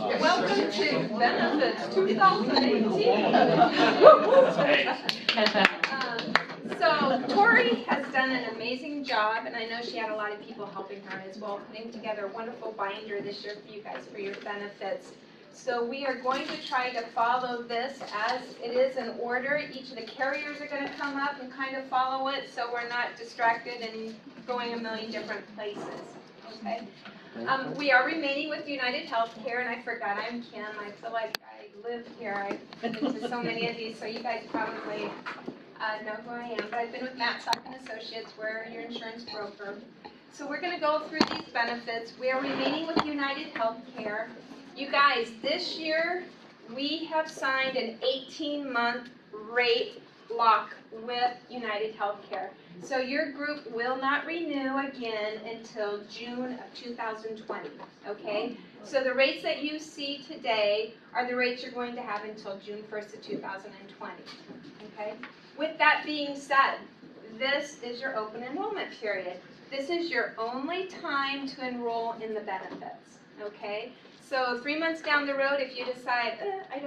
Welcome to Benefits 2018. So Tori has done an amazing job, and I know she had a lot of people helping her as well, putting together a wonderful binder this year for you guys for your benefits. So we are going to try to follow this as it is in order. Each of the carriers are going to come up and kind of follow it, so we're not distracted and going a million different places. Okay. We are remaining with United Healthcare, and I forgot I'm Kim. I feel like I live here. I've been to so many of these, so you guys probably know who I am. But I've been with Matt Sock and Associates. We're your insurance broker. So we're going to go through these benefits. We are remaining with United Healthcare. You guys, this year we have signed an 18-month rate lock with United Healthcare. So your group will not renew again until June of 2020, okay? So the rates that you see today are the rates you're going to have until June 1st of 2020, okay? With that being said, this is your open enrollment period. This is your only time to enroll in the benefits, okay? So 3 months down the road, if you decide, I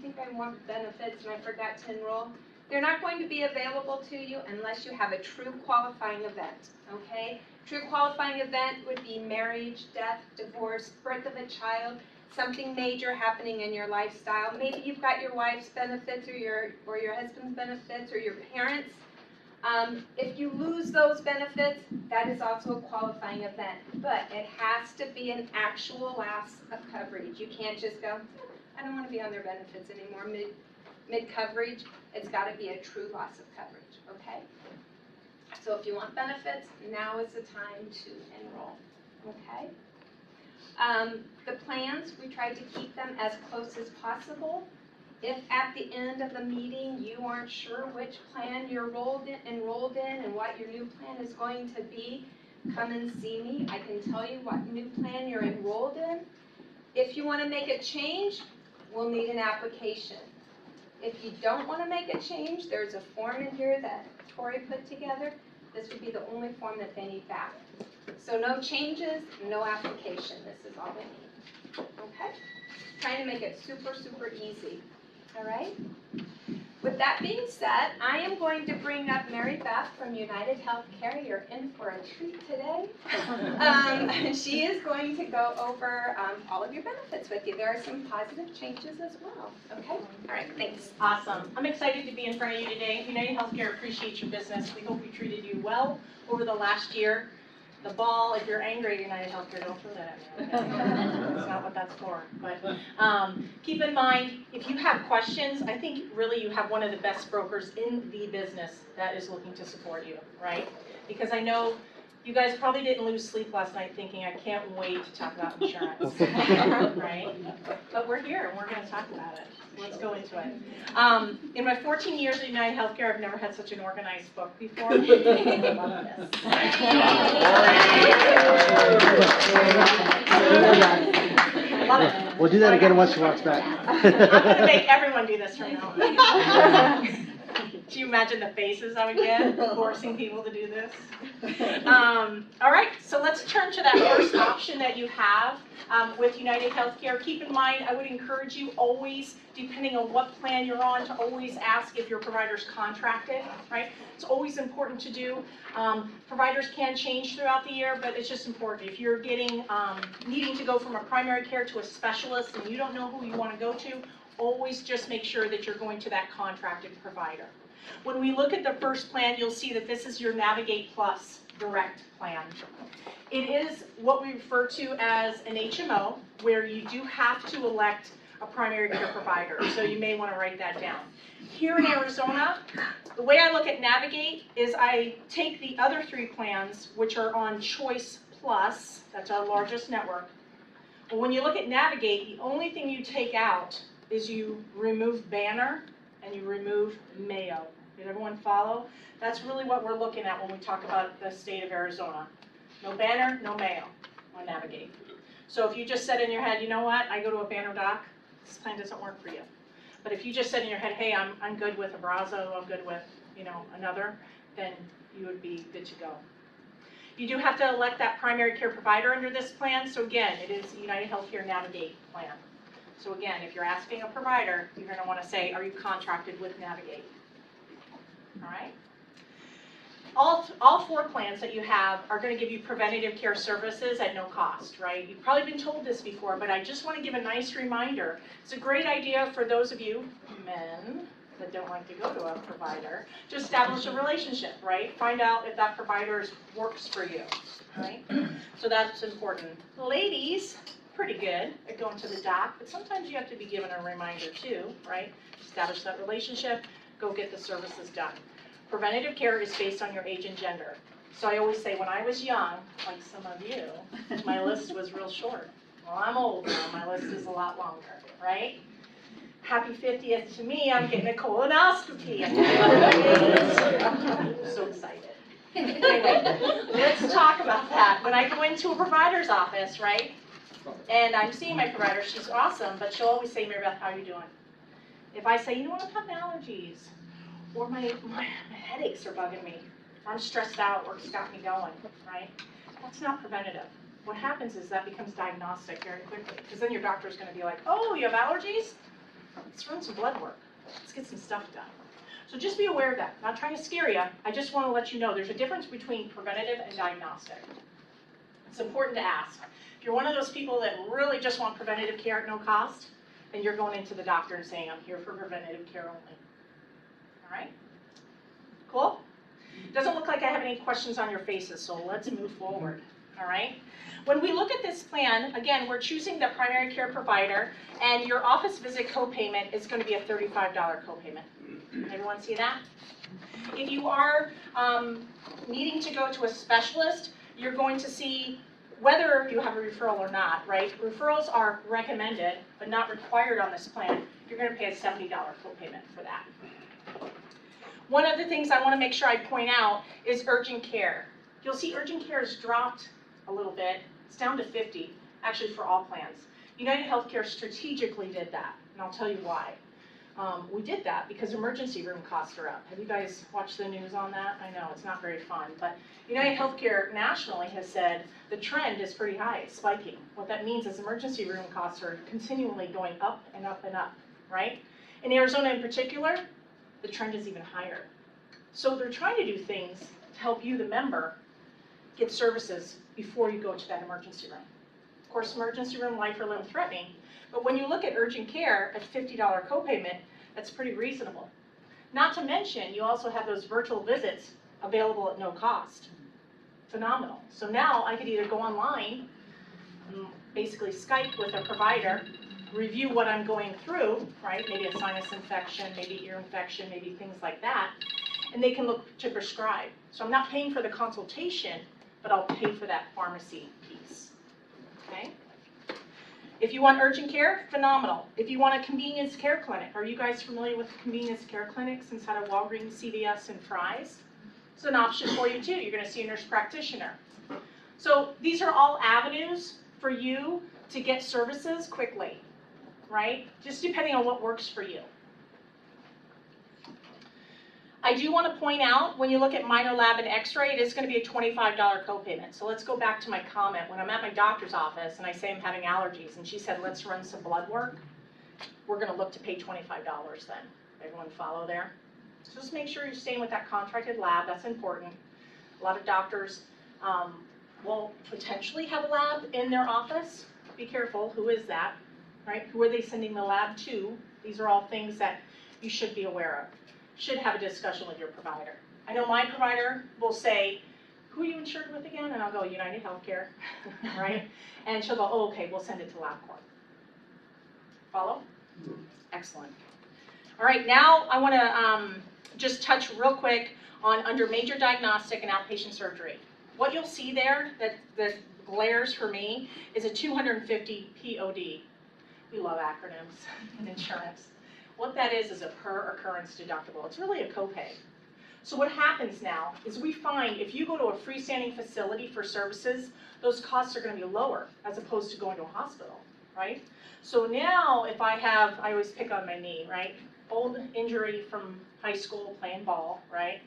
think I want benefits and I forgot to enroll, they're not going to be available to you unless you have a true qualifying event, okay? True qualifying event would be marriage, death, divorce, birth of a child, something major happening in your lifestyle. Maybe you've got your wife's benefits or your husband's benefits or your parents'. If you lose those benefits, that is also a qualifying event, but it has to be an actual loss of coverage. You can't just go, I don't want to be on their benefits anymore, mid-coverage. It's got to be a true loss of coverage, okay? So if you want benefits, now is the time to enroll, okay? The plans, we tried to keep them as close as possible. If at the end of the meeting you aren't sure which plan you're enrolled in and what your new plan is going to be, come and see me. I can tell you what new plan you're enrolled in. If you want to make a change, we'll need an application. If you don't want to make a change, there's a form in here that Tori put together. This would be the only form that they need back. So no changes, no application. This is all they need. Okay? Trying to make it super, super easy. All right? With that being said, I am going to bring up Mary Beth from United Healthcare. You're in for a treat today. She is going to go over all of your benefits with you. There are some positive changes as well. Okay? All right, thanks. Awesome. I'm excited to be in front of you today. United Healthcare appreciates your business. We hope we treated you well over the last year. The ball, if you're angry at United Healthcare, don't throw that at me. That's not what that's for. But keep in mind, if you have questions, I think really you have one of the best brokers in the business that is looking to support you, right? Because I know you guys probably didn't lose sleep last night thinking, I can't wait to talk about insurance, right? But we're here and we're going to talk about it. Let's go into it. In my 14 years at United Healthcare, I've never had such an organized book before. I love this. Love it. We'll do that again once she walks back. I'm going to make everyone do this from now on. Do you imagine the faces I would get forcing people to do this? All right, so let's turn to that first option that you have with United Healthcare. Keep in mind, I would encourage you always, depending on what plan you're on, to always ask if your provider's contracted, right? It's always important to do. Providers can change throughout the year, but it's just important. If you're getting needing to go from a primary care to a specialist and you don't know who you want to go to, always just make sure that you're going to that contracted provider. When we look at the first plan, you'll see that this is your Navigate Plus direct plan. It is what we refer to as an HMO, where you do have to elect a primary care provider, so you may want to write that down. Here in Arizona, the way I look at Navigate is I take the other three plans, which are on Choice Plus, that's our largest network. But when you look at Navigate, the only thing you take out is you remove Banner and you remove Mayo. Did everyone follow? That's really what we're looking at when we talk about the state of Arizona. No Banner, no Mayo on Navigate. So if you just said in your head, you know what, I go to a Banner doc, this plan doesn't work for you. But if you just said in your head, hey, I'm good with Abrazo, I'm good with, another, then you would be good to go. You do have to elect that primary care provider under this plan. So again, it is United Healthcare Navigate plan. So again, if you're asking a provider, you're going to want to say, are you contracted with Navigate? All right? All 4 plans that you have are going to give you preventative care services at no cost, right? You've probably been told this before, but I just want to give a nice reminder. It's a great idea for those of you, men, that don't like to go to a provider, to establish a relationship, right? Find out if that provider works for you, right? So that's important. Ladies, pretty good at going to the doc, but sometimes you have to be given a reminder too, right? Establish that relationship, go get the services done. Preventative care is based on your age and gender. So I always say when I was young, like some of you, my list was real short. Well, I'm old now, my list is a lot longer, right? Happy 50th to me, I'm getting a colonoscopy. I'm so excited. Anyway, let's talk about that. When I go into a provider's office, right, and I'm seeing my provider, she's awesome, but she'll always say, Mary Beth, how are you doing? If I say, you know what, I'm having allergies, or my headaches are bugging me, or I'm stressed out, or it's got me going, right? That's not preventative. What happens is that becomes diagnostic very quickly, because then your doctor's going to be like, oh, you have allergies? Let's run some blood work. Let's get some stuff done. So just be aware of that. I'm not trying to scare you. I just want to let you know there's a difference between preventative and diagnostic. It's important to ask. If you're one of those people that really just want preventative care at no cost, then you're going into the doctor and saying, I'm here for preventative care only. All right? Cool? Doesn't look like I have any questions on your faces, so let's move forward. All right? When we look at this plan, again, we're choosing the primary care provider, and your office visit copayment is going to be a $35 copayment. Everyone see that? If you are needing to go to a specialist, you're going to see whether you have a referral or not, right? Referrals are recommended, but not required on this plan. You're going to pay a $70 copayment for that. One of the things I want to make sure I point out is urgent care. You'll see urgent care has dropped a little bit. It's down to 50, actually for all plans. United Healthcare strategically did that, and I'll tell you why. We did that because emergency room costs are up. Have you guys watched the news on that? I know, it's not very fun, but United Healthcare nationally has said the trend is pretty high, it's spiking. What that means is emergency room costs are continually going up and up and up, right? In Arizona in particular, the trend is even higher. So they're trying to do things to help you, the member, get services before you go to that emergency room. Of course, emergency room, life or limb threatening, but when you look at urgent care at $50 copayment, that's pretty reasonable. Not to mention, you also have those virtual visits available at no cost. Phenomenal. So now I could either go online, and basically Skype with a provider, review what I'm going through, right? Maybe a sinus infection, maybe ear infection, maybe things like that, and they can look to prescribe. So I'm not paying for the consultation, but I'll pay for that pharmacy piece, okay? If you want urgent care, phenomenal. If you want a convenience care clinic, are you guys familiar with convenience care clinics inside of Walgreens, CVS, and Fry's? It's an option for you too. You're going to see a nurse practitioner. So these are all avenues for you to get services quickly, right? Just depending on what works for you. I do want to point out, when you look at minor lab and x-ray, it is going to be a $25 copayment. So let's go back to my comment. When I'm at my doctor's office and I say I'm having allergies, and she said, let's run some blood work, we're going to look to pay $25 then. Everyone follow there? So just make sure you're staying with that contracted lab. That's important. A lot of doctors will potentially have a lab in their office. Be careful. Who is that? Right? Who are they sending the lab to? These are all things that you should be aware of. Should have a discussion with your provider. I know my provider will say, who are you insured with again? And I'll go, United Healthcare, right? And she'll go, oh, okay, we'll send it to LabCorp. Follow? Excellent. All right, now I want to just touch real quick on under major diagnostic and outpatient surgery. What you'll see there that glares for me is a 250 POD. We love acronyms in insurance. What that is a per occurrence deductible. It's really a copay. So what happens now is we find if you go to a freestanding facility for services, those costs are going to be lower as opposed to going to a hospital, right? So now if I always pick on my knee, right? Old injury from high school playing ball, right?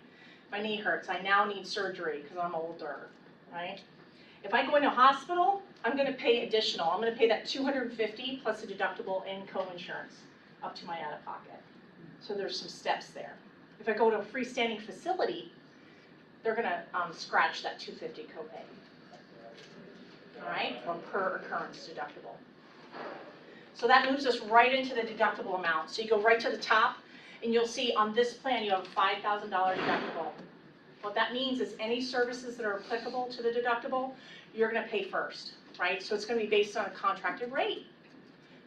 My knee hurts. I now need surgery because I'm older. right? If I go into a hospital, I'm gonna pay additional. I'm gonna pay that $250 plus a deductible and co-insurance up to my out-of-pocket. So there's some steps there. If I go to a freestanding facility, they're gonna scratch that $250 copay. All right, or per occurrence deductible. So that moves us right into the deductible amount. So you go right to the top, and you'll see on this plan you have a $5,000 deductible. What that means is any services that are applicable to the deductible, you're going to pay first, right? So it's going to be based on a contracted rate.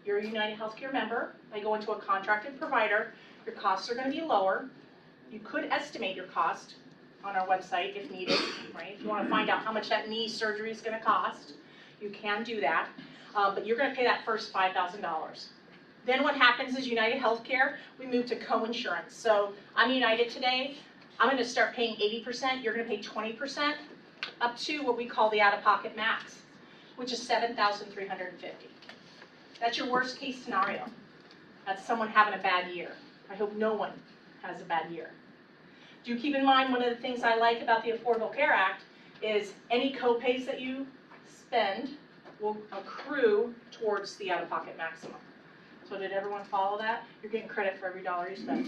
You're a United Healthcare member. If I go into a contracted provider, your costs are going to be lower. You could estimate your cost on our website if needed, right? If you want to find out how much that knee surgery is going to cost, you can do that. But you're going to pay that first $5,000. Then what happens is United Healthcare, we move to co-insurance. So I'm United today. I'm going to start paying 80%. You're going to pay 20% up to what we call the out-of-pocket max, which is $7,350. That's your worst case scenario. That's someone having a bad year. I hope no one has a bad year. Do keep in mind, one of the things I like about the Affordable Care Act is any co-pays that you spend will accrue towards the out-of-pocket maximum. So did everyone follow that? You're getting credit for every dollar you spend.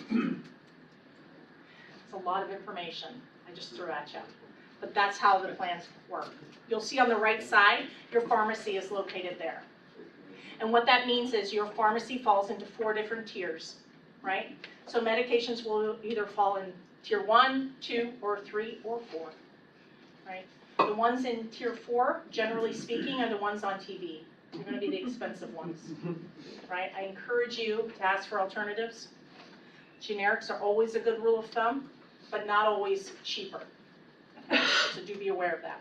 It's a lot of information I just threw at you. But that's how the plans work. You'll see on the right side, your pharmacy is located there. And what that means is your pharmacy falls into 4 different tiers, right? So medications will either fall in tier 1, 2, or 3, or 4, right? The ones in tier 4, generally speaking, are the ones on TV. They're going to be the expensive ones, right? I encourage you to ask for alternatives. Generics are always a good rule of thumb, but not always cheaper. So do be aware of that.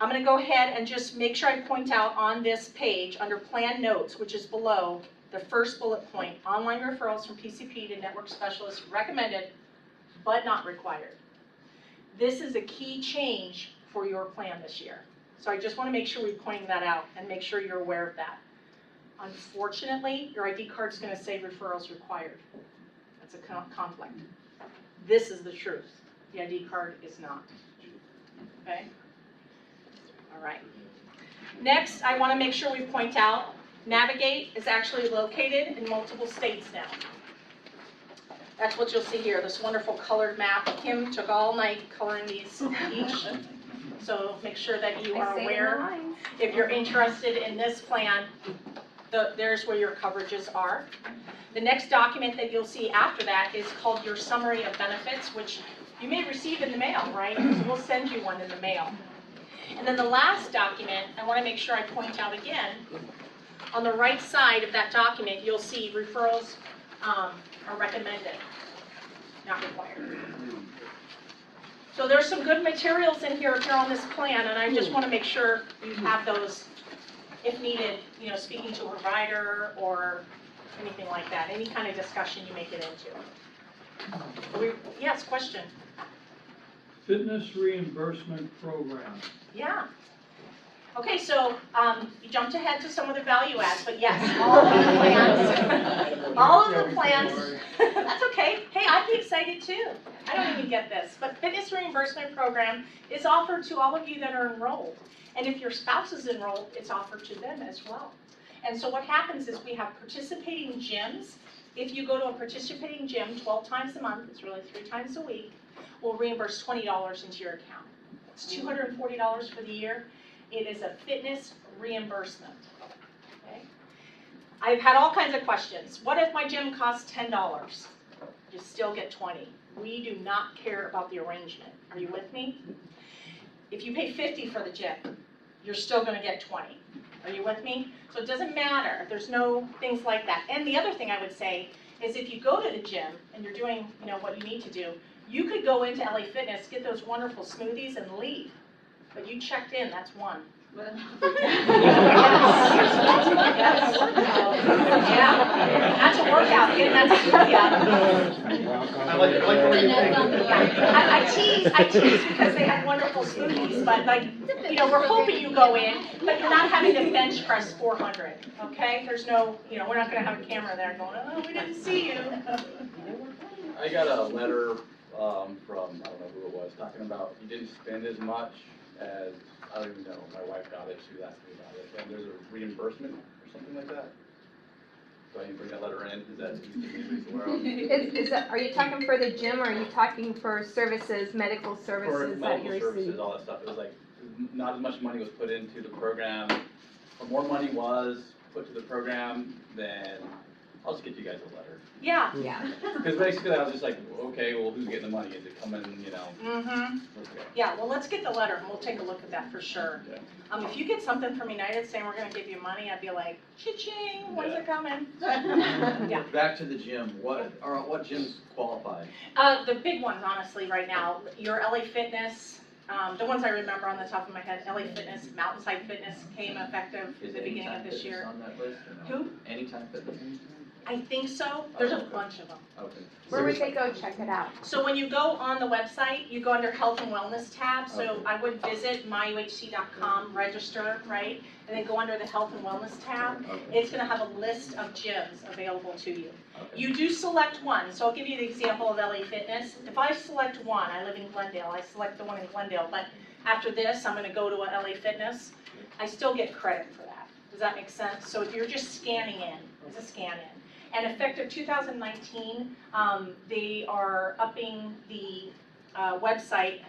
I'm going to go ahead and just make sure I point out on this page, under Plan Notes, which is below, the first bullet point, online referrals from PCP to network specialists recommended, but not required. This is a key change for your plan this year. So I just want to make sure we point that out and make sure you're aware of that. Unfortunately, your ID card is going to say referrals required. That's a conflict. This is the truth. The ID card is not. Okay? All right. Next, I want to make sure we point out, Navigate is actually located in multiple states now. That's what you'll see here, this wonderful colored map. Kim took all night coloring these each. So make sure that you are aware. If you're interested in this plan, there's where your coverages are. The next document that you'll see after that is called your Summary of Benefits, which you may receive in the mail, right? So we'll send you one in the mail. And then the last document, I want to make sure I point out again, on the right side of that document, you'll see referrals are recommended, not required. So there's some good materials in here if you're on this plan, and I just want to make sure you have those if needed, you know, speaking to a provider or anything like that, any kind of discussion you may get into. Yes, question? Fitness reimbursement program. Yeah. Okay, so you jumped ahead to some of the value adds, but yes, all of the plans, that's okay. Hey, I'd be excited too. I don't even get this, but fitness reimbursement program is offered to all of you that are enrolled. And if your spouse is enrolled, it's offered to them as well. And so what happens is we have participating gyms. If you go to a participating gym 12 times a month, it's really 3 times a week, we'll reimburse $20 into your account. It's $240 for the year. It is a fitness reimbursement. Okay? I've had all kinds of questions. What if my gym costs $10? You still get $20. We do not care about the arrangement. Are you with me? If you pay $50 for the gym, you're still going to get $20. Are you with me? So it doesn't matter. There's no things like that. And the other thing I would say is if you go to the gym and you're doing, you know, what you need to do, you could go into LA Fitness, get those wonderful smoothies, and leave. But you checked in, that's one. Yeah, that's a workout, getting that smoothie out. I like the way you think. I tease because they have wonderful smoothies, but like, you know, we're hoping you go in, but you're not having to bench press 400, okay? There's no, you know, we're not gonna have a camera there going, oh, we didn't see you. I got a letter from, I don't know who it was, talking about you didn't spend as much as, I don't even know, my wife got it, she was asking me about it, and there's a reimbursement or something like that? Do I need to bring that letter in? Is that anybody's aware of? Is that, are you talking for the gym, or are you talking for services, medical For services that you medical services, receive? all that stuff, it was like, not as much money was put into the program, or more money was put to the program, then I'll just get you guys a letter. Yeah. Yeah. Because basically I was just like, okay, well, who's getting the money? Is it coming, you know? Mm-hmm. Okay. Yeah, well, let's get the letter and we'll take a look at that for sure. Yeah. If you get something from United saying we're gonna give you money, I'd be like, cha-ching, when's it coming? Yeah. Back to the gym, what gyms qualify? The big ones, honestly, right now, your LA Fitness, the ones I remember on the top of my head, LA Fitness, Mountainside Fitness came effective at Is the beginning of Anytime this Fitness year. on that list or no? Who? Anytime Fitness? I think so, there's a Okay. bunch of them. Okay. Where would they go check it out? So when you go on the website, you go under Health and Wellness tab, so Okay. I would visit myuhc.com, register, right? And then go under the Health and Wellness tab. Okay. It's gonna have a list of gyms available to you. Okay. You do select one, so I'll give you the example of LA Fitness. If I select one, I live in Glendale, I select the one in Glendale, but after this, I'm gonna go to a LA Fitness, I still get credit for that. Does that make sense? So if you're just scanning in, it's a scan in. And effective 2019, they are upping the website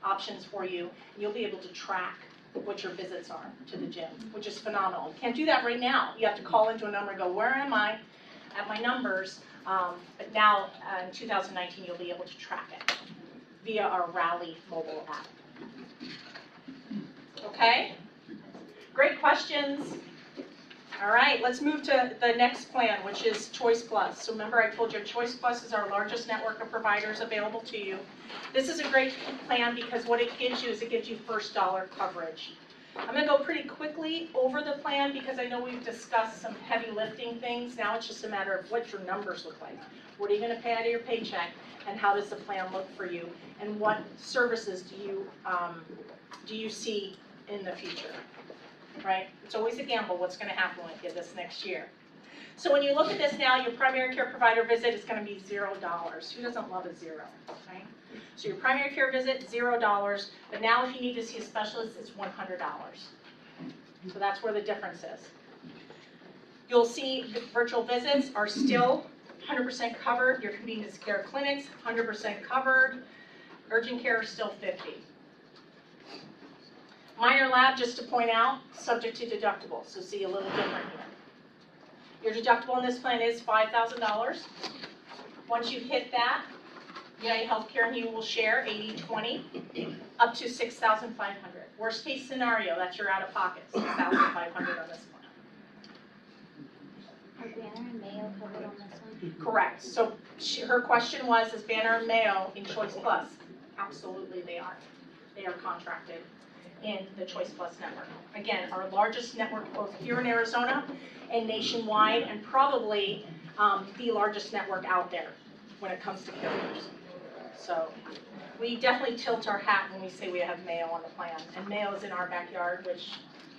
options for you. You'll be able to track what your visits are to the gym, which is phenomenal. You can't do that right now. You have to call into a number and go, where am I at my numbers? But now in 2019, you'll be able to track it via our Rally mobile app. Okay? Great questions. All right, let's move to the next plan, which is Choice Plus. So remember I told you Choice Plus is our largest network of providers available to you. This is a great plan because what it gives you is it gives you first dollar coverage. I'm gonna go pretty quickly over the plan because I know we've discussed some heavy lifting things. Now it's just a matter of what your numbers look like. What are you gonna pay out of your paycheck and how does the plan look for you? And what services do you see in the future? Right? It's always a gamble what's going to happen with you this next year. So when you look at this now, your primary care provider visit is going to be $0. Who doesn't love a zero, right? So your primary care visit, $0, but now if you need to see a specialist, it's $100. So that's where the difference is. You'll see the virtual visits are still 100% covered. Your convenience care clinics, 100% covered. Urgent care is still 50%. Minor lab, just to point out, subject to deductible, so see a little different here. Your deductible in this plan is $5,000. Once you hit that, United Healthcare and you will share 80/20, up to $6,500. Worst case scenario, that's your out-of-pocket, $6,500 on this plan. Are Banner and Mayo covered on this one? Correct. So her question was, is Banner and Mayo in Choice Plus? Absolutely they are. They are contracted in the Choice Plus network. Again, our largest network both here in Arizona and nationwide, and probably the largest network out there when it comes to carriers. So we definitely tilt our hat when we say we have Mayo on the plan, and Mayo is in our backyard, which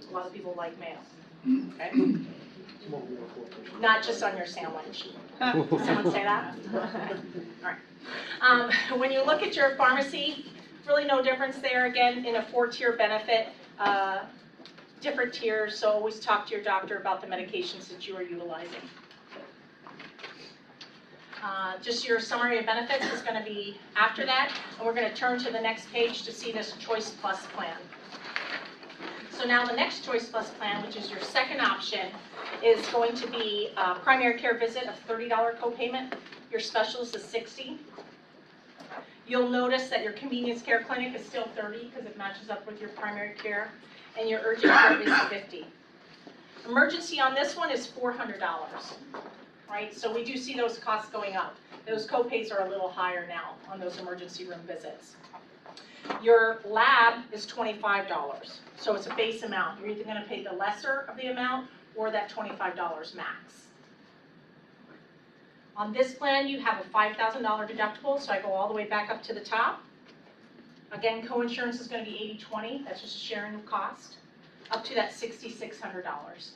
a lot of people like Mayo. Okay? Not just on your sandwich. Did someone say that? All right. When you look at your pharmacy, really no difference there, again, in a 4-tier benefit, different tiers, so always talk to your doctor about the medications that you are utilizing. Just your summary of benefits is going to be after that, and we're going to turn to the next page to see this Choice Plus plan. So now the next Choice Plus plan, which is your second option, is going to be a primary care visit of $30 copayment. Your specialist is $60. You'll notice that your convenience care clinic is still $30 because it matches up with your primary care, and your urgent care is $50. Emergency on this one is $400, right? So we do see those costs going up. Those copays are a little higher now on those emergency room visits. Your lab is $25, so it's a base amount. You're either going to pay the lesser of the amount or that $25 max. On this plan, you have a $5,000 deductible, so I go all the way back up to the top. Again, coinsurance is going to be 80/20, that's just a sharing of cost, up to that $6,600.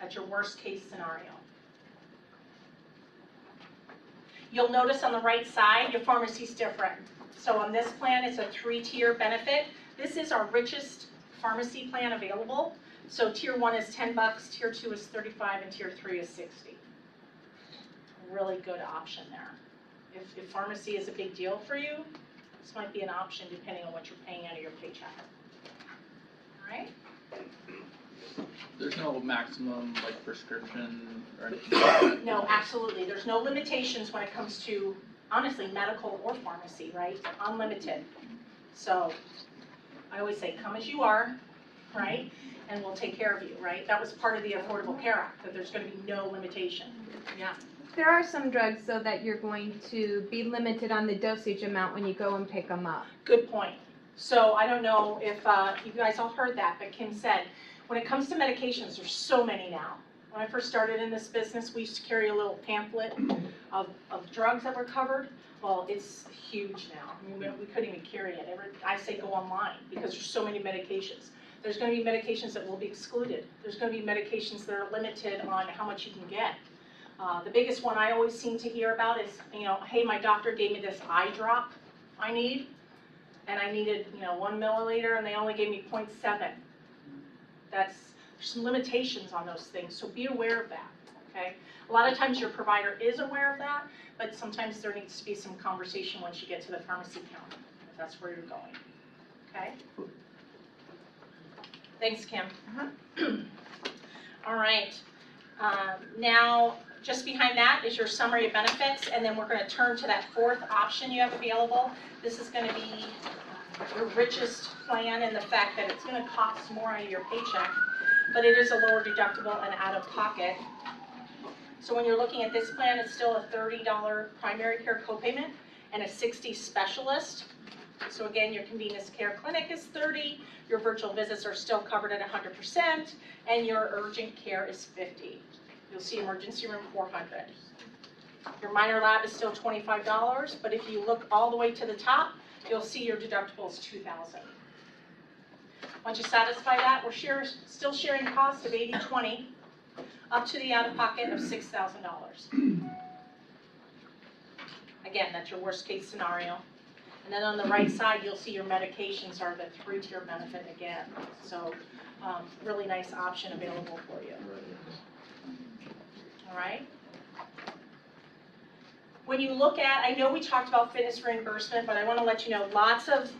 That's your worst case scenario. You'll notice on the right side, your pharmacy's different. So on this plan, it's a 3-tier benefit. This is our richest pharmacy plan available. So tier 1 is $10, tier 2 is $35, and tier 3 is $60. Really good option there. If pharmacy is a big deal for you, this might be an option depending on what you're paying out of your paycheck. All right? There's no maximum like prescription or anything. No, absolutely. There's no limitations when it comes to, honestly, medical or pharmacy, right? Unlimited. So I always say, come as you are, right? And we'll take care of you, right? That was part of the Affordable Care Act, that there's going to be no limitation. Yeah. There are some drugs, though, that you're going to be limited on the dosage amount when you go and pick them up. Good point. So I don't know if you guys all heard that, but Kim said, when it comes to medications, there's so many now. When I first started in this business, we used to carry a little pamphlet of drugs that were covered. Well, it's huge now. I mean, we couldn't even carry it. I say go online because there's so many medications. There's going to be medications that will be excluded. There's going to be medications that are limited on how much you can get. The biggest one I always seem to hear about is, hey, my doctor gave me this eye drop I need, and I needed, 1 milliliter, and they only gave me 0.7. There's some limitations on those things, so be aware of that, okay? A lot of times your provider is aware of that, but sometimes there needs to be some conversation once you get to the pharmacy counter, if that's where you're going, okay? Thanks, Kim. All right, now just behind that is your summary of benefits, and then we're going to turn to that 4th option you have available. This is going to be your richest plan in the fact that it's going to cost more out of your paycheck, but it is a lower deductible and out of pocket. So when you're looking at this plan, it's still a $30 primary care copayment and a $60 specialist. So again, your convenience care clinic is $30, your virtual visits are still covered at 100%, and your urgent care is $50. You'll see emergency room $400. Your minor lab is still $25, but if you look all the way to the top, you'll see your deductible is $2,000. Once you satisfy that, we're still sharing costs of 80/20 up to the out-of-pocket of $6,000. Again, that's your worst-case scenario. And then on the right side, you'll see your medications are the 3-tier benefit again. So really nice option available for you. All right. When you look at, I know we talked about fitness reimbursement, but I want to let you know lots of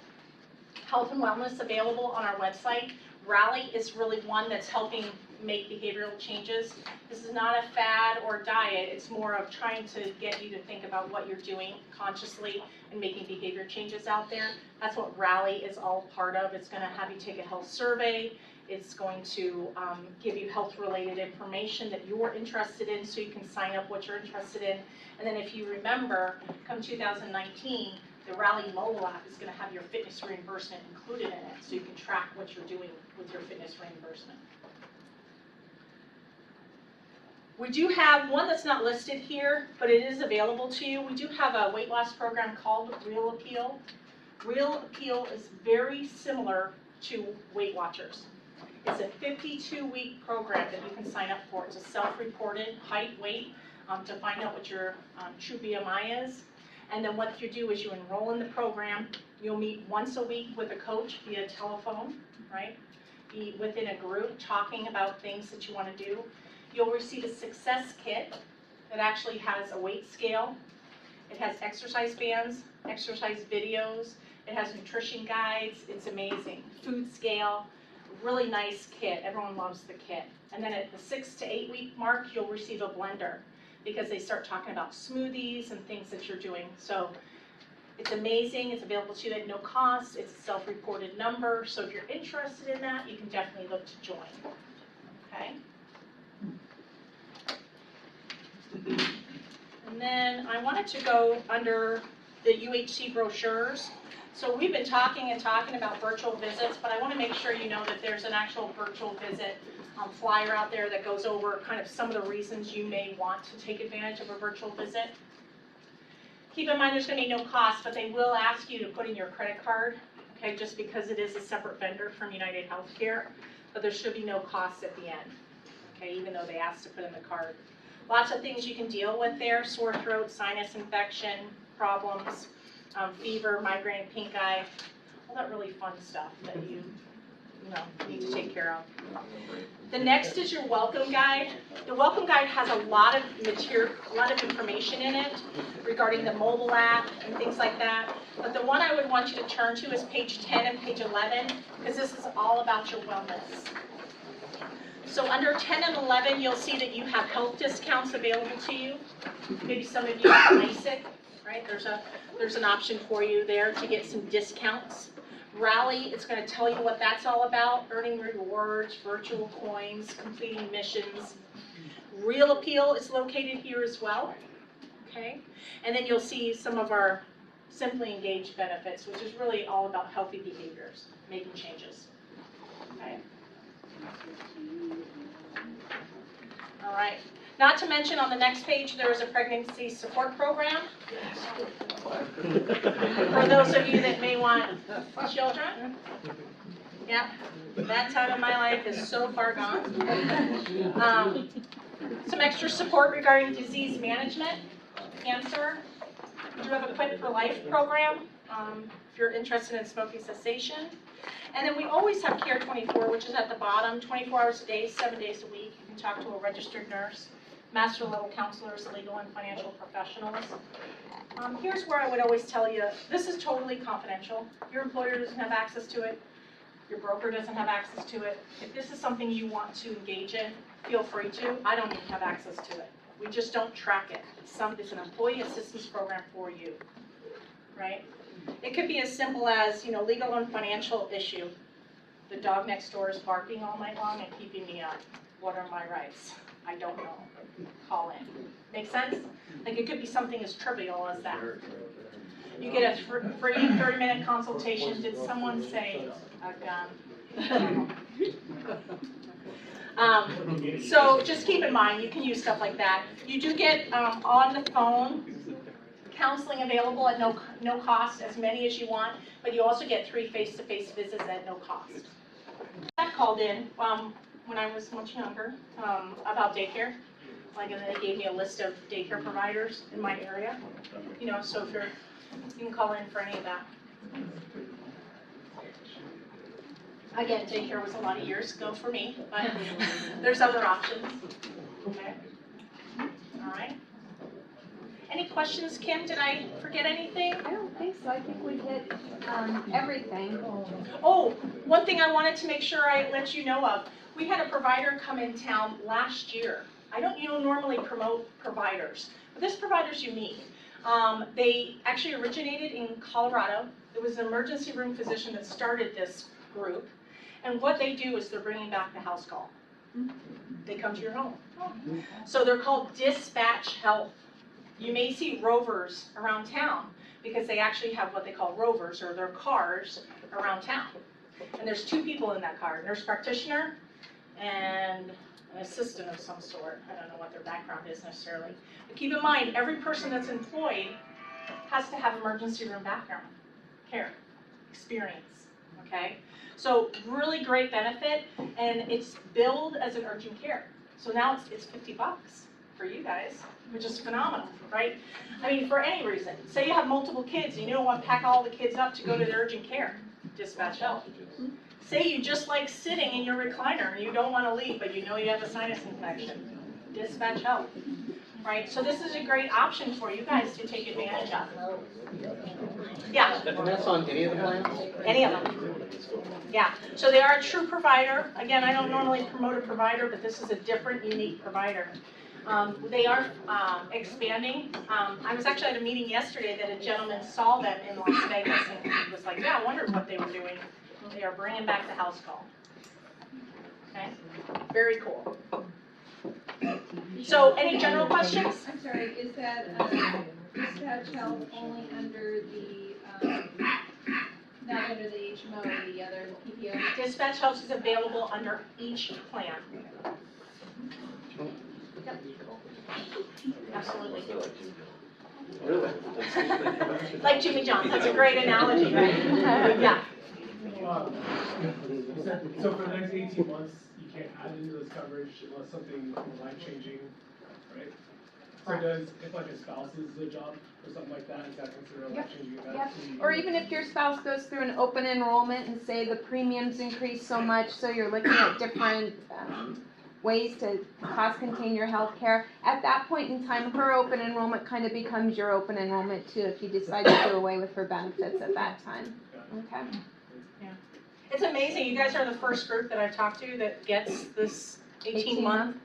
health and wellness available on our website. Rally is really one that's helping make behavioral changes. This is not a fad or diet. It's more of trying to get you to think about what you're doing consciously and making behavior changes out there. That's what Rally is all part of. It's going to have you take a health survey. It's going to give you health-related information that you're interested in so you can sign up what you're interested in. And then if you remember, come 2019, the Rally mobile app is going to have your fitness reimbursement included in it so you can track what you're doing with your fitness reimbursement. We do have one that's not listed here, but it is available to you. We do have a weight loss program called Real Appeal. Real Appeal is very similar to Weight Watchers. It's a 52-week program that you can sign up for. It's a self-reported height, weight, to find out what your true BMI is. And then what you do is you enroll in the program. You'll meet once a week with a coach via telephone, right? Be within a group talking about things that you want to do. You'll receive a success kit that actually has a weight scale. It has exercise bands, exercise videos. It has nutrition guides. It's amazing. Food scale. Really nice kit. Everyone loves the kit. And then at the 6 to 8 week mark, you'll receive a blender because they start talking about smoothies and things that you're doing. So it's amazing. It's available to you at no cost. It's a self-reported number. So if you're interested in that, you can definitely look to join. Okay? And then I wanted to go under the UHC brochures. So we've been talking about virtual visits, but I want to make sure you know that there's an actual virtual visit flyer out there that goes over kind of some of the reasons you may want to take advantage of a virtual visit. Keep in mind there's going to be no cost, but they will ask you to put in your credit card, okay, just because it is a separate vendor from United Healthcare, but there should be no cost at the end, okay, even though they asked to put in the card. Lots of things you can deal with there, sore throat, sinus infection, problems, fever, migraine, pink eye, all that really fun stuff that you need to take care of. The next is your welcome guide. The welcome guide has a lot of material, a lot of information in it regarding the mobile app and things like that. But the one I would want you to turn to is page 10 and page 11, because this is all about your wellness. So under 10 and 11, you'll see that you have health discounts available to you. Maybe some of you have LASIK, right? There's an option for you there to get some discounts. Rally, it's going to tell you what that's all about, earning rewards, virtual coins, completing missions. Real Appeal is located here as well, okay? And then you'll see some of our Simply Engaged benefits, which is really all about healthy behaviors, making changes, okay? All right. Not to mention on the next page, there is a pregnancy support program. For those of you that may want children. Yeah, that time of my life is so far gone. Some extra support regarding disease management, cancer. We do have a Quit for Life program if you're interested in smoking cessation. And then we always have Care 24, which is at the bottom, 24 hours a day, 7 days a week. You can talk to a registered nurse, master level counselors, legal and financial professionals. Here's where I would always tell you, this is totally confidential. Your employer doesn't have access to it. Your broker doesn't have access to it. If this is something you want to engage in, feel free to. I don't even have access to it. We just don't track it. It's an employee assistance program for you, right? It could be as simple as, legal and financial issue. The dog next door is barking all night long and keeping me up. What are my rights? I don't know. Call in. Make sense? Like it could be something as trivial as that. You get a free 30-minute consultation. Did someone say a gun? So just keep in mind, you can use stuff like that. You do get on the phone counseling available at no cost, as many as you want, but you also get 3 face-to-face visits at no cost. I called in when I was much younger about daycare, and they gave me a list of daycare providers in my area. So if you can call in for any of that. Again, daycare was a lot of years ago for me, but there's other options. Okay. All right. Any questions, Kim? Did I forget anything? I don't think so. I think we hit everything. Oh, one thing I wanted to make sure I let you know of. We had a provider come in town last year. I don't normally promote providers, but this provider's unique. They actually originated in Colorado. It was an emergency room physician that started this group. And what they do is they're bringing back the house call. They come to your home. So they're called Dispatch Health. You may see rovers around town because they actually have what they call rovers, or their cars around town. And there's 2 people in that car, a nurse practitioner and an assistant of some sort. I don't know what their background is necessarily. But keep in mind, every person that's employed has to have emergency room background, care, experience, okay? So really great benefit, and it's billed as an urgent care. So now it's $50 for you guys, which is phenomenal, right? I mean, for any reason. Say you have multiple kids and you don't want to pack all the kids up to go to the urgent care. Dispatch Health. Say you just like sitting in your recliner and you don't want to leave, but you know you have a sinus infection. Dispatch Health. Right? So this is a great option for you guys to take advantage of. Yeah? And that's on any of the plans? Any of them. Yeah. So they are a true provider. Again, I don't normally promote a provider, but this is a different, unique provider. They are expanding. I was actually at a meeting yesterday that a gentleman saw them in Las Vegas, and he was like, yeah, I wondered what they were doing. They are bringing back the house call. Okay? Very cool. So, any general questions? I'm sorry, is that Dispatch Health only under the, not under the HMO or the other PPO? Dispatch Health is available under each plan. Yep. Absolutely. Really? Like Jimmy John, that's a great analogy, right? Yeah. So for the next 18 months, you can't add into this coverage unless something life-changing right? So does, if like a spouse is a job or something like that, is that considered like changing Yep. that? Or even if your spouse goes through an open enrollment and say the premiums increase so much, so you're looking at different ways to cost contain your health care, at that point in time, her open enrollment kind of becomes your open enrollment too, if you decide to do away with her benefits at that time. Okay? It's amazing, you guys are the first group that I've talked to that gets this 18-month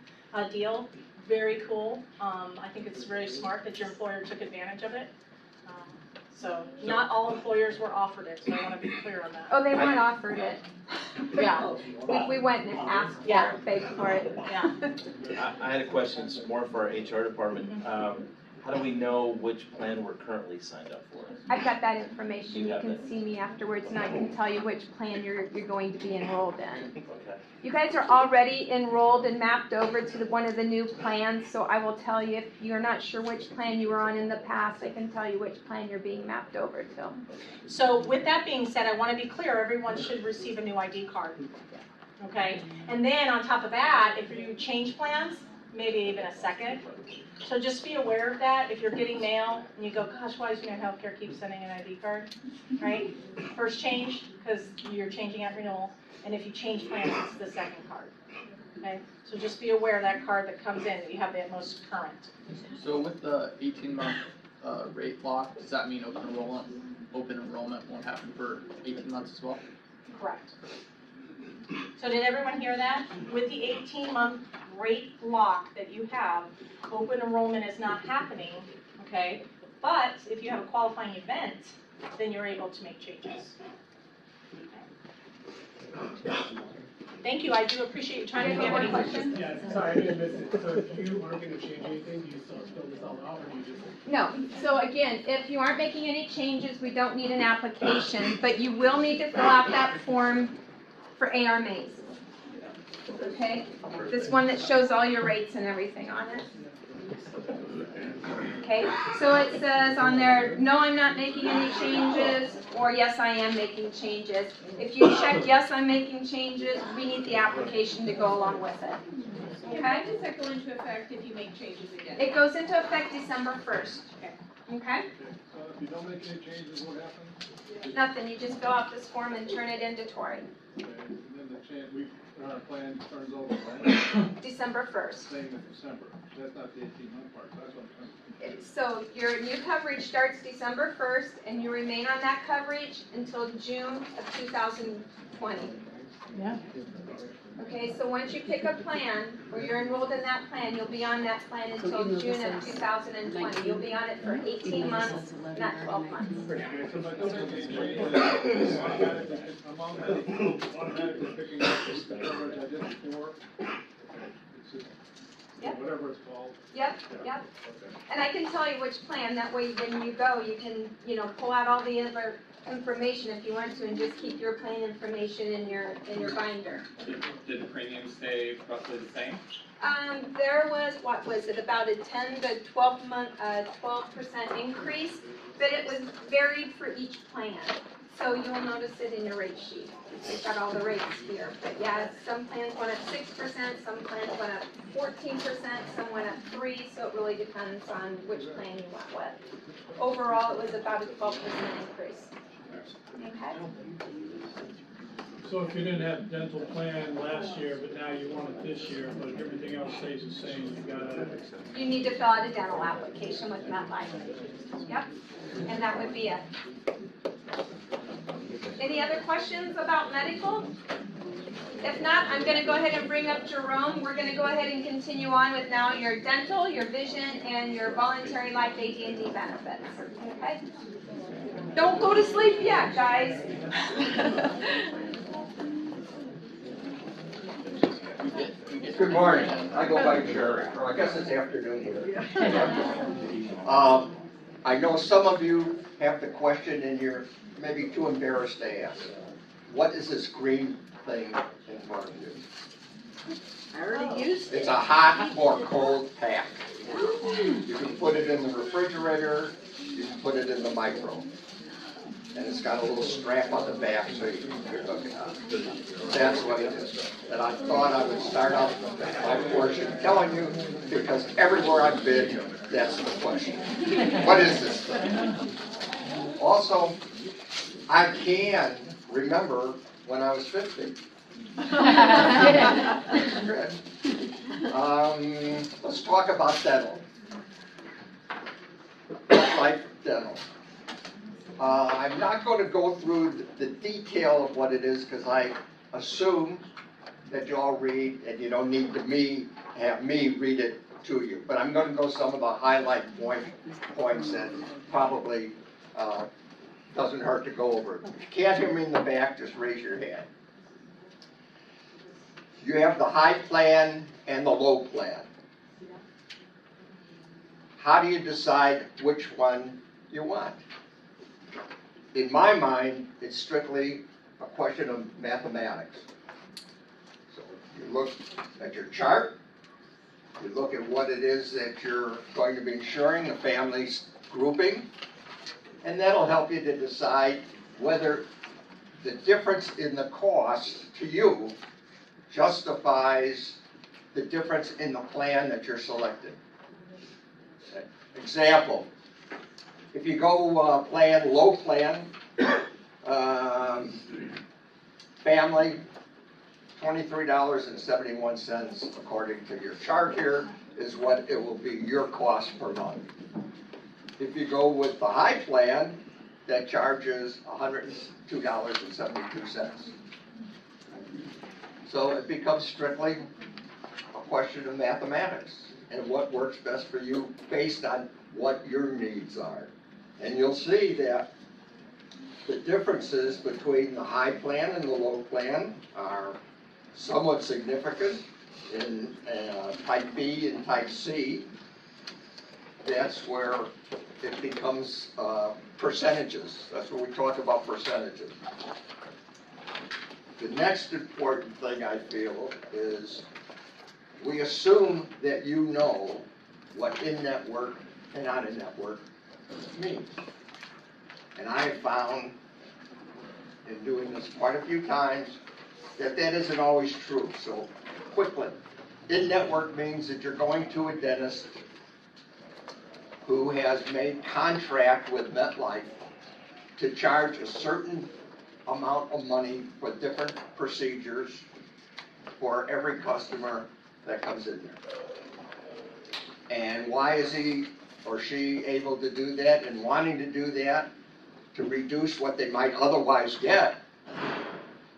deal. Very cool. I think it's very smart that your employer took advantage of it. So not all employers were offered it, so I want to be clear on that. Oh, they weren't offered it. Yeah, We went and asked for Yeah. it, begged for it. yeah. I had a question, it's more for our HR department. How do we know which plan we're currently signed up for? I've got that information. You You have can that? see me afterwards and I can tell you which plan you're going to be enrolled in. Okay. You guys are already enrolled and mapped over to one of the new plans, so I will tell you if you're not sure which plan you were on in the past, I can tell you which plan you're being mapped over to. So with that being said, I want to be clear, everyone should receive a new ID card. Okay? And then on top of that, if you change plans, maybe even a second. So just be aware of that. If you're getting mail and you go, gosh, why does United Healthcare keep sending an ID card? Right? First change, because you're changing at renewal. And if you change plans, it's the second card. Okay? So just be aware of that card that comes in, that you have the most current. So with the 18-month rate lock, does that mean open enrollment won't happen for 18 months as well? Correct. So did everyone hear that? With the 18-month rate lock that you have, open enrollment is not happening, okay? But if you have a qualifying event, then you're able to make changes. Thank you, I do appreciate you trying to Any get more any questions? Yeah, sorry, I didn't miss it. So if you aren't gonna change anything, do you still fill this all out, or do you just? No, so again, if you aren't making any changes, we don't need an application, but you will need to fill out that form for AR Maze. Okay? This one that shows all your rates and everything on it. Okay, so it says on there, no, I'm not making any changes, or yes, I am making changes. If you check yes, I'm making changes, we need the application to go along with it. Okay? When does that go into effect if you make changes again? It goes into effect December 1st. Okay? So if you don't make any changes, what happens? Nothing, you just fill out this form and turn it into Tori. Okay, and then the change, our plan turns over, right? December 1st. Same in December. That's not the 18-month part, that's what I'm trying to. So your new coverage starts December 1st and you remain on that coverage until June of 2020. Yeah. Okay, so once you pick a plan, or you're enrolled in that plan, you'll be on that plan until June of 2020. You'll be on it for 18 months, not 12 months. Okay, so if I don't make any changes, I'm automatically picking up the coverage I did before. It's just, Yep. whatever it's called. Yep, yep. And I can tell you which plan, that way when you go, you can, pull out all the other information if you want to and just keep your plan information in your binder. Did the premium stay roughly the same? There was, what was it, about a 10 to 12% increase, but it was varied for each plan. So you'll notice it in your rate sheet. We've got all the rates here. But yeah, some plans went up 6%, some plans went up 14%, some went up 3%, so it really depends on which plan you went with. Overall, it was about a 12% increase. Okay? So if you didn't have dental plan last year, but now you want it this year, but everything else stays the same, you gotta. You need to fill out a dental application with MetLife. Yep, and that would be it. Any other questions about medical? If not, I'm going to go ahead and bring up Jerome. We're going to go ahead and continue on with now your dental, your vision, and your voluntary life AD&D benefits. Okay? Don't go to sleep yet, guys. Good morning. I go by Jerry, or I guess it's afternoon here. I know some of you have the question and you're maybe too embarrassed to ask. What is this green thing in front of you? I already used it. It's a hot or cold pack. You can put it in the refrigerator, you can put it in the micro. and it's got a little strap on the back so you can hook it on. That's what it is. And I thought I would start out my portion telling you, because everywhere I've been, that's the question. What is this thing? Also, I can remember when I was 50. Good. Let's talk about dental. Life dental. I'm not going to go through the detail of what it is because I assume that you all read and you don't need to have me read it to you. But I'm going to go some of the highlight points that probably doesn't hurt to go over. If you can't hear me in the back, just raise your hand. You have the high plan and the low plan. How do you decide which one you want? In my mind, it's strictly a question of mathematics. So you look at your chart, you look at what it is that you're going to be insuring, the family's grouping, and that'll help you to decide whether the difference in the cost to you justifies the difference in the plan that you're selecting. Example, if you go low plan, family, $23.71 according to your chart here is what it will be your cost per month. If you go with the high plan, that charges $102.72. So it becomes strictly a question of mathematics and what works best for you based on what your needs are. And you'll see that the differences between the high plan and the low plan are somewhat significant in type B and type C. That's where it becomes percentages. That's where we talk about percentages. The next important thing I feel is we assume that you know what in-network and out-of-network means. And I have found in doing this quite a few times that that isn't always true. So quickly, in-network means that you're going to a dentist who has made contract with MetLife to charge a certain amount of money for different procedures for every customer that comes in there. And why is he or she able to do that and wanting to do that to reduce what they might otherwise get?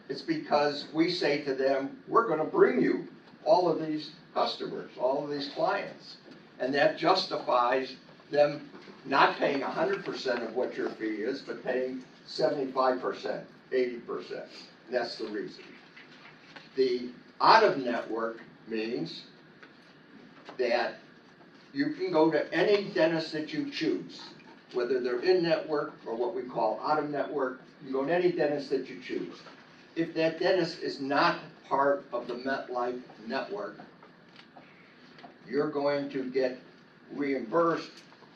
It's because we say to them, we're going to bring you all of these customers, all of these clients. And that justifies them not paying 100% of what your fee is, but paying 75%, 80%. That's the reason. The out-of-network means that you can go to any dentist that you choose, whether they're in-network or what we call out-of-network. You can go to any dentist that you choose. If that dentist is not part of the MetLife network, you're going to get reimbursed,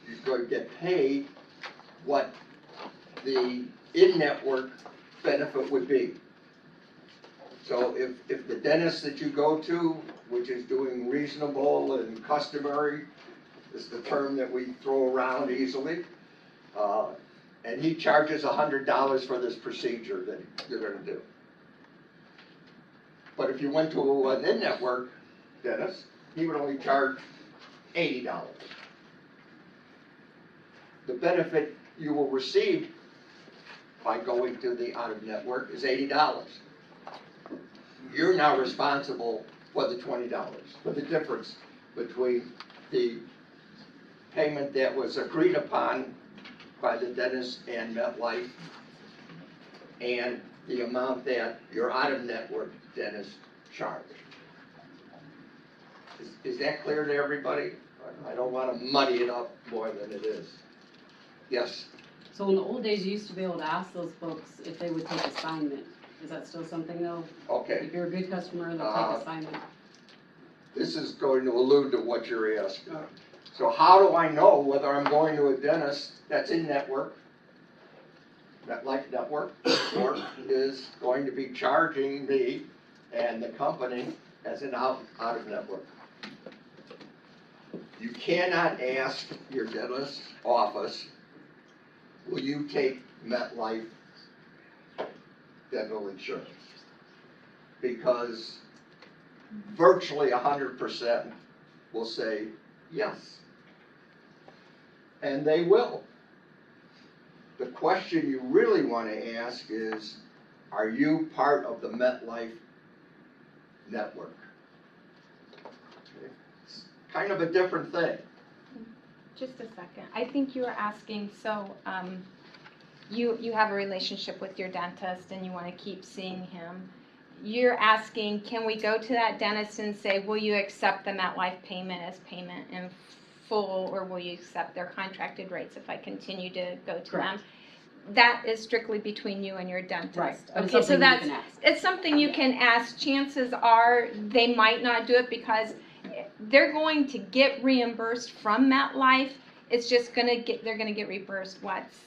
you're going to get paid what the in-network benefit would be. So if the dentist that you go to, which is doing reasonable and customary, is the term that we throw around easily, and he charges $100 for this procedure that you're going to do. But if you went to an in-network dentist, he would only charge $80. The benefit you will receive by going to the out-of-network is $80. You're now responsible for the $20, for the difference between the payment that was agreed upon by the dentist and MetLife and the amount that your out-of-network dentist charged. Is that clear to everybody? I don't want to muddy it up more than it is. Yes? So in the old days, you used to be able to ask those folks if they would take assignment. Is that still something though? Okay. If you're a good customer, they'll take assignment. This is going to allude to what you're asking. So how do I know whether I'm going to a dentist that's in network MetLife Network is going to be charging me and the company as an out-of-network. You cannot ask your dentist's office, will you take MetLife dental insurance? Because virtually 100% will say yes. And they will. The question you really want to ask is, are you part of the MetLife network? It's kind of a different thing. Just a second. I think you were asking, so you have a relationship with your dentist and you want to keep seeing him. You're asking, can we go to that dentist and say, will you accept the MetLife payment as payment in full, or will you accept their contracted rates if I continue to go to them? That is strictly between you and your dentist. Right. But it's Okay, so something you that's, can ask. it's something you can ask. Chances are they might not do it because they're going to get reimbursed from MetLife. It's just they're gonna get reimbursed what's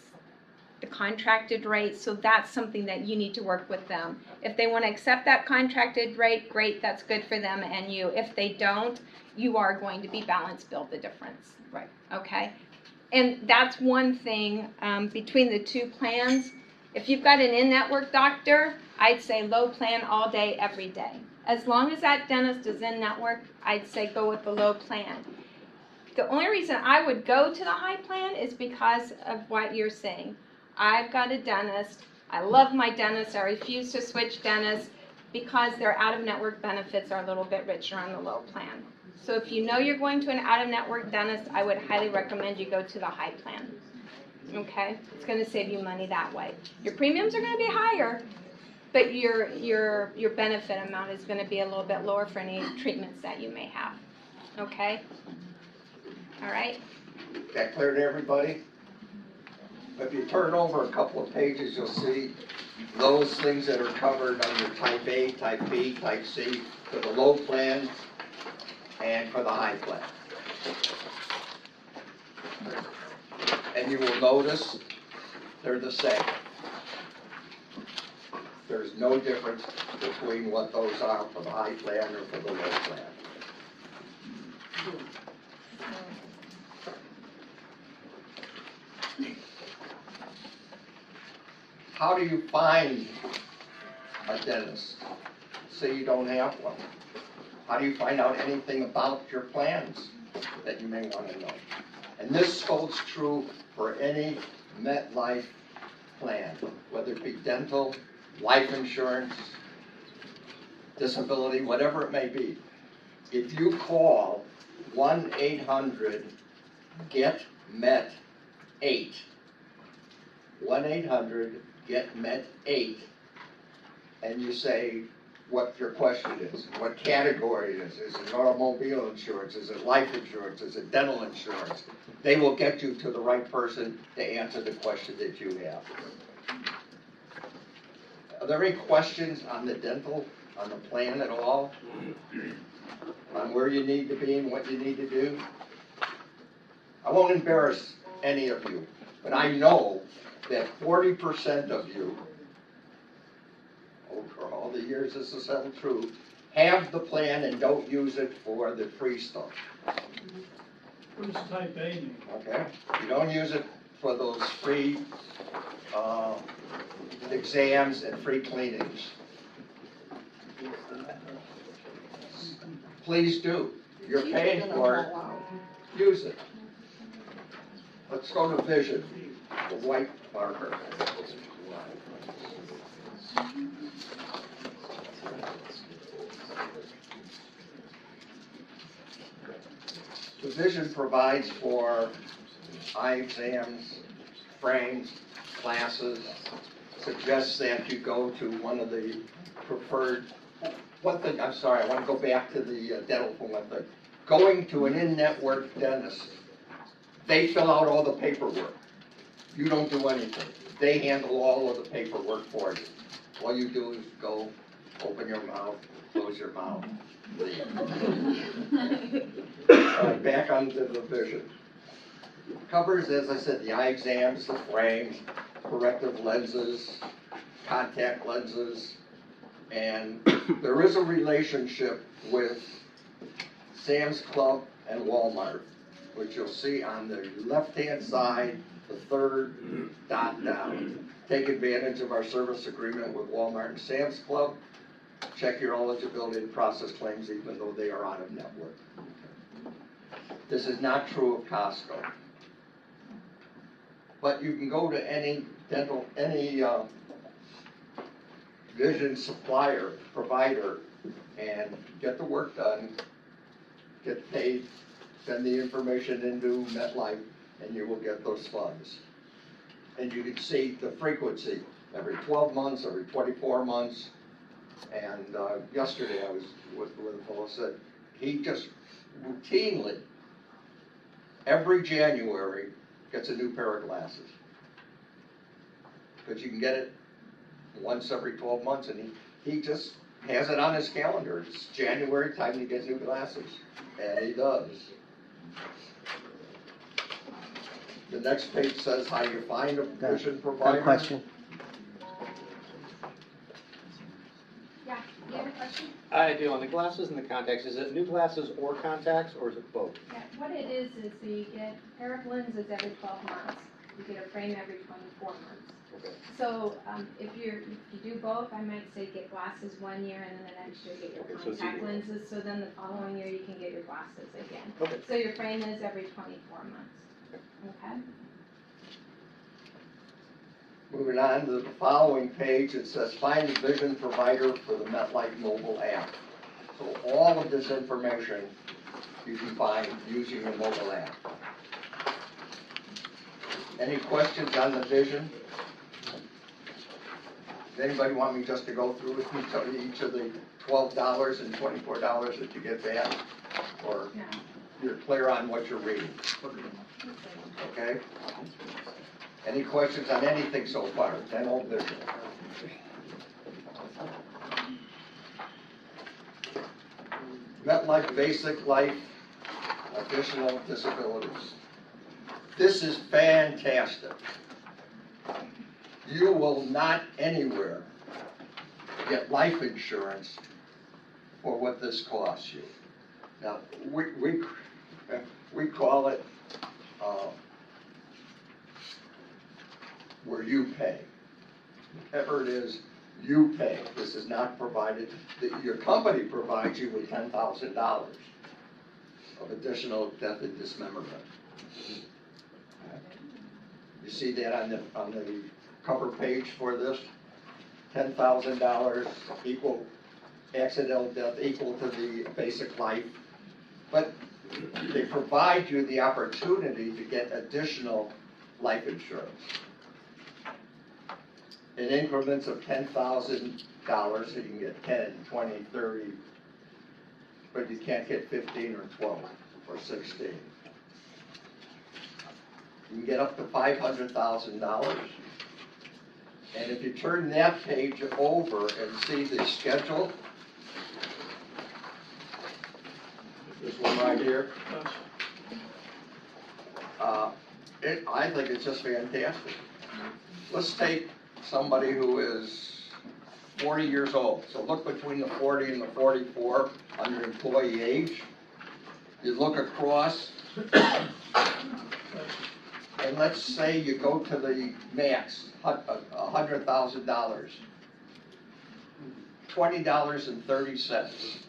the contracted rate, so that's something that you need to work with them. If they want to accept that contracted rate, great, that's good for them and you. If they don't, you are going to be balance billed the difference. Right. Okay? And that's one thing between the two plans. If you've got an in-network doctor, I'd say low plan all day, every day. As long as that dentist is in-network, I'd say go with the low plan. The only reason I would go to the high plan is because of what you're saying. I've got a dentist. I love my dentist. I refuse to switch dentists because their out-of-network benefits are a little bit richer on the low plan. So if you know you're going to an out-of-network dentist, I would highly recommend you go to the high plan. Okay? It's going to save you money that way. Your premiums are going to be higher, but your benefit amount is going to be a little bit lower for any treatments that you may have. Okay? All right? That clear to everybody? If you turn over a couple of pages, you'll see those things that are covered under type A, type B, type C, for the low plan and for the high plan. And you will notice they're the same. There's no difference between what those are for the high plan or for the low plan. How do you find a dentist? Say you don't have one. How do you find out anything about your plans that you may want to know? And this holds true for any MetLife plan, whether it be dental, life insurance, disability, whatever it may be. If you call 1-800-GET-MET-8, 1-800-GET-MET-8, and you say what your question is, what category it is it automobile insurance, is it life insurance, is it dental insurance, they will get you to the right person to answer the question that you have. Are there any questions on the dental, on the plan at all? On where you need to be and what you need to do? I won't embarrass any of you, but I know that 40% of you, over all the years this has held true, have the plan and don't use it for the free stuff. Who's type A mean? Okay? You don't use it for those free exams and free cleanings. Please do. You're paying for it. Use it. Let's go to vision, the white marker. The vision provides for eye exams, frames, classes, suggests that you go to one of the preferred, one thing, I'm sorry, I want to go back to the dental for one thing. Going to an in-network dentist, they fill out all the paperwork. You don't do anything. They handle all of the paperwork for you. All you do is go, open your mouth, close your mouth, leave. All right, back onto the vision. Covers, as I said, the eye exams, the frames, corrective lenses, contact lenses, and there is a relationship with Sam's Club and Walmart, which you'll see on the left-hand side, the third dot down. Take advantage of our service agreement with Walmart and Sam's Club. Check your eligibility to process claims even though they are out of network. This is not true of Costco. But you can go to any dental, any vision supplier, provider, and get the work done, get paid, send the information into MetLife, and you will get those funds. And you can see the frequency, every 12 months, every 24 months. And yesterday I was with a fellow said, he just routinely, every January, gets a new pair of glasses. Because you can get it once every 12 months, and he just has it on his calendar. It's January, time to get new glasses, and he does. The next page says how you find a vision provider. Got a question? Yeah, you have a question? I do. On the glasses and the contacts, is it new glasses or contacts, or is it both? Yeah, what it is so you get a pair of lenses every 12 months. You get a frame every 24 months. Okay. So if you do both, I might say get glasses 1 year and then the next year get your Okay, so it's contact even. lenses. So then the following year you can get your glasses again. Okay. So your frame is every 24 months. Okay? Moving on to the following page, it says find a vision provider for the MetLife mobile app. So all of this information you can find using your mobile app. Any questions on the vision? Does anybody want me just to go through with you, tell you each of the $12 and $24 that you get back? Or No. you're clear on what you're reading? Okay? Any questions on anything so far? Dental, vision? MetLife Basic Life, additional disabilities. This is fantastic. You will not anywhere get life insurance for what this costs you. Now, we call it where you pay. Whatever it is, you pay. This is not provided, your company provides you with $10,000 of additional death and dismemberment. You see that on the cover page for this? $10,000 equal accidental death equal to the basic life. But they provide you the opportunity to get additional life insurance. In increments of $10,000, so you can get 10, 20, 30, but you can't get 15 or 12 or 16. You can get up to $500,000. And if you turn that page over and see the schedule, this one right here, I think it's just fantastic. Let's take somebody who is 40 years old. So look between the 40 and the 44 under employee age. You look across, and let's say you go to the max, $100,000. $20.30.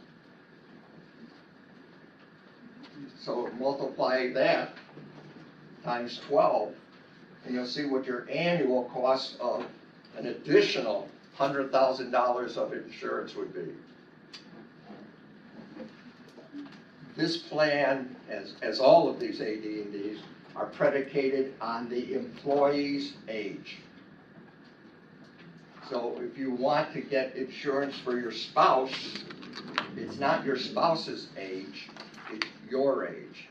So multiply that times 12, and you'll see what your annual cost of an additional $100,000 of insurance would be. This plan, as all of these AD&Ds, are predicated on the employee's age. So if you want to get insurance for your spouse, it's not your spouse's age, it's your age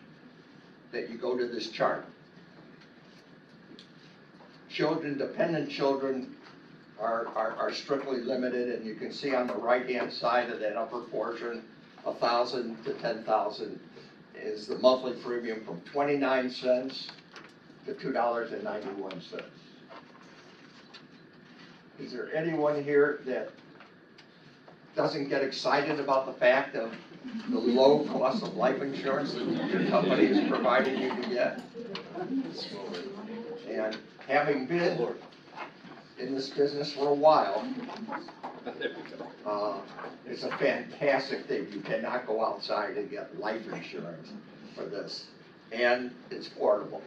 that you go to this chart. Children, dependent children are strictly limited, and you can see on the right-hand side of that upper portion, 1,000 to 10,000 is the monthly premium from 29 cents to $2.91. Is there anyone here that doesn't get excited about the fact of the low cost of life insurance that your company is providing you to get? And having been in this business for a while, it's a fantastic thing. You cannot go outside and get life insurance for this. And it's portable.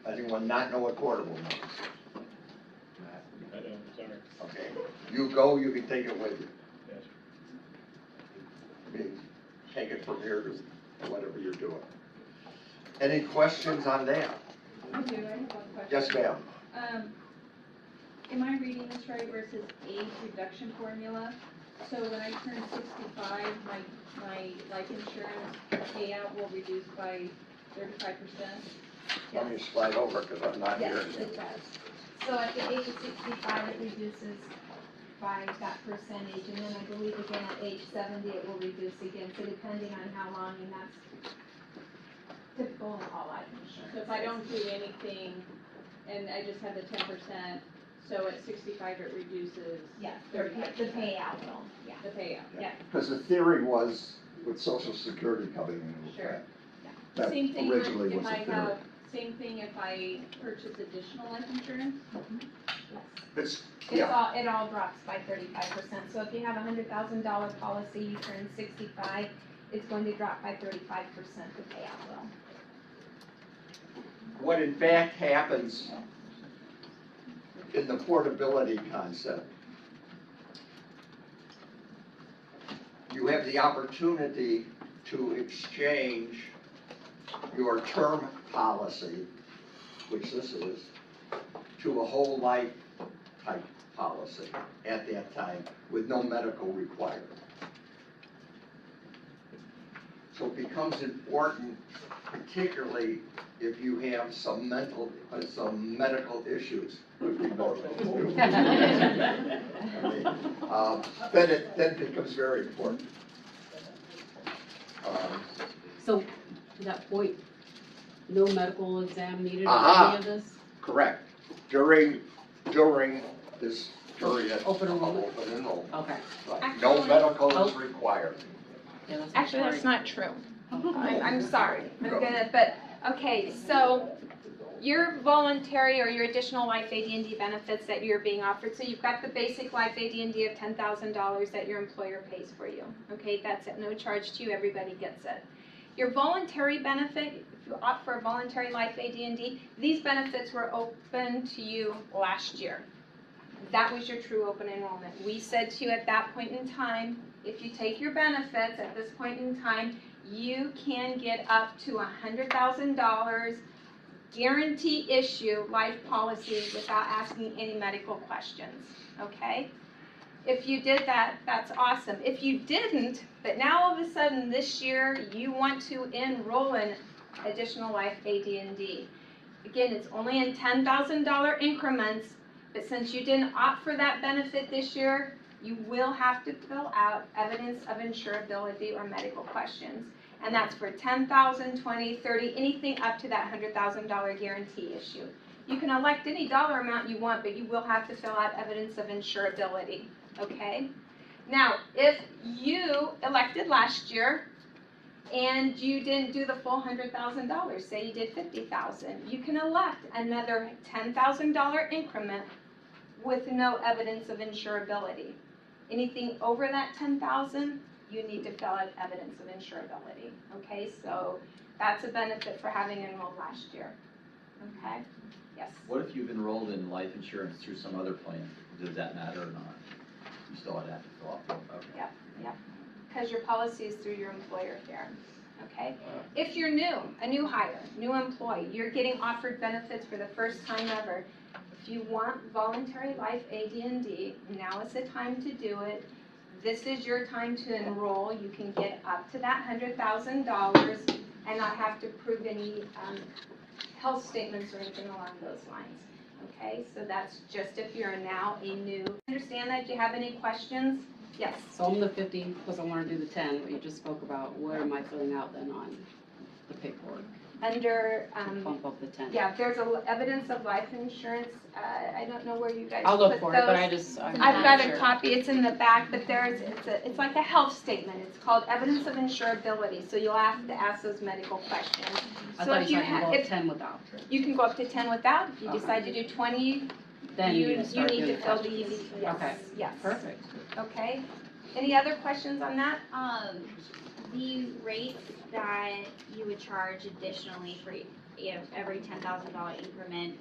Anyone not know what portable means? I don't, sorry. Okay, you go, you can take it with you. Yes. I mean, take it from here to whatever you're doing. Any questions on that? I do, I have one question. Yes, ma'am. Am I reading this right where it says age reduction formula? So when I turn 65, my life insurance payout will reduce by 35%? Let me slide over because I'm not Yes, here. it does. So at the age of 65, it reduces by that percentage, and then I believe again at age 70, it will reduce again, so depending on how long, and that's typical in all life insurance. So if I don't do anything and I just have the 10%, so at 65 it reduces Yes, the payout will, yeah. the payout? Yeah. Because the theory was with Social Security coming into Sure. effect. That Same thing originally if was the I theory. have, same thing if I purchase additional life insurance? It's, It yeah, all drops by 35%, so if you have a $100,000 policy, you turn 65, it's going to drop by 35%, the payout will. what in fact happens in the portability concept, you have the opportunity to exchange your term policy, which this is, to a whole life type policy at that time with no medical requirement. So it becomes important, particularly if you have some medical issues. Then it becomes very important. So, to that point, no medical exam needed or Aha. any of this? Correct. During this period. Open enrollment? of Open enrollment. Okay. Right. No medical is required. Yeah, that's Actually, that's right. not true. I'm sorry, okay, so your voluntary or your additional life AD&D benefits that you're being offered, so you've got the basic life AD&D of $10,000 that your employer pays for you, okay, that's at no charge to you, everybody gets it. Your voluntary benefit, if you opt for a voluntary life AD&D, these benefits were open to you last year. That was your true open enrollment. We said to you at that point in time, if you take your benefits at this point in time, you can get up to $100,000 guarantee issue life policy without asking any medical questions, okay? If you did that, that's awesome. If you didn't, but now all of a sudden this year you want to enroll in additional life AD&D. Again, it's only in $10,000 increments, but since you didn't opt for that benefit this year, you will have to fill out evidence of insurability or medical questions. And that's for 10,000, 20, 30, anything up to that $100,000 guarantee issue. You can elect any dollar amount you want, but you will have to fill out evidence of insurability, okay? Now, if you elected last year and you didn't do the full $100,000, say you did $50,000, you can elect another $10,000 increment with no evidence of insurability. Anything over that $10,000, you need to fill out evidence of insurability, okay? So that's a benefit for having enrolled last year, okay? Yes? What if you've enrolled in life insurance through some other plan? Does that matter or not? You still would have to fill out, okay. Yep, because your policy is through your employer here, okay? If you're new, a new hire, new employee, you're getting offered benefits for the first time ever. If you want voluntary life AD&D, now is the time to do it. This is your time to enroll. You can get up to that $100,000 and not have to prove any health statements or anything along those lines. Okay, so that's just if you're now a new. Understand that? Do you have any questions? Yes. So I'm the 50, because I want to do the 10, what you just spoke about. What am I filling out then on the paperwork? under, Bump up the 10. yeah, there's evidence of life insurance. I don't know where you guys I'll look put for it, but those. I just, I'm I've not got a sure. copy, it's in the back, but it's like a health statement. It's called evidence of insurability, so you'll have to ask those medical questions. I So thought if you you said you have, go up if 10 without. you can go up to 10 without, if you Okay. decide to do 20, Then you you start need doing to the fill questions. these, yes, Okay. yes. Perfect. Okay, any other questions on that? The rates that you would charge additionally for, every $10,000 increment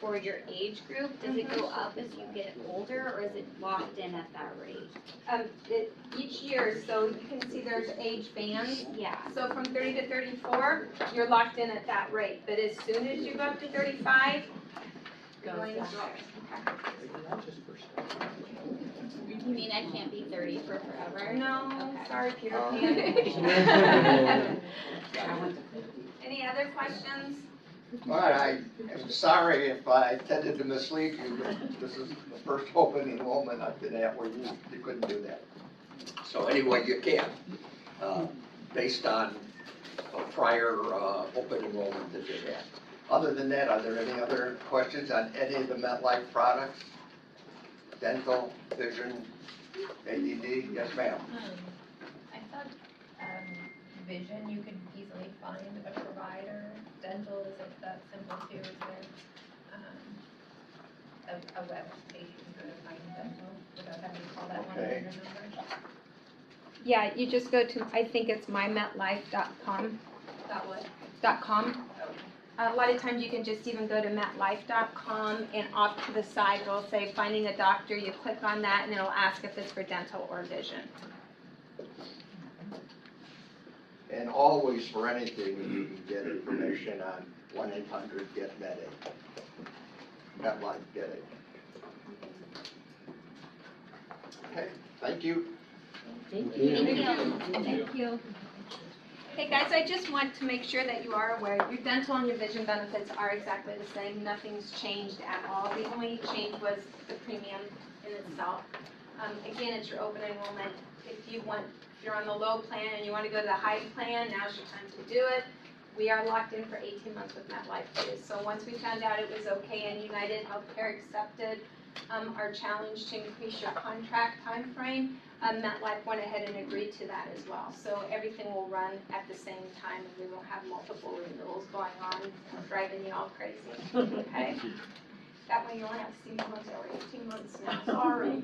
for your age group, does it go up as you get older, or is it locked in at that rate? Each year, so you can see there's age bands. Yeah. So from 30 to 34, you're locked in at that rate, but as soon as you go up to 35, you're Goes going back. up. You mean I can't be 30 for forever? No, Okay. sorry, Peter Oh. Pan. Any other questions? All right, I am sorry if I tended to mislead you, but this is the first open enrollment I've been at where you couldn't do that. So anyway, you can, based on a prior, open enrollment that you had. Other than that, are there any other questions on any of the MetLife products? Dental, vision, ADD, yes ma'am. I thought, vision, you could easily find a provider. Dental isn't that simple too, is there? A web page for find dental without having to call that one Okay. number? Yeah, you just go to, I think it's mymetlife.com. .com. A lot of times you can just even go to metlife.com and off to the side it'll say finding a doctor. You click on that and it'll ask if it's for dental or vision. And always for anything, you can get information on 1-800-GET-MED-AID. MetLife Get Aid. Okay, thank you. Thank you. Thank you. Hey guys, I just want to make sure that you are aware, your dental and your vision benefits are exactly the same. Nothing's changed at all. The only change was the premium in itself. Again, it's your open enrollment. If you're on the low plan and you want to go to the high plan, now's your time to do it. We are locked in for 18 months with MetLife too. So once we found out it was okay and United Healthcare accepted our challenge to increase your contract time frame, MetLife went ahead and agreed to that as well. So everything will run at the same time and we won't have multiple renewals going on, driving you all crazy, okay? That way you only have to see me once every 18 months now, sorry.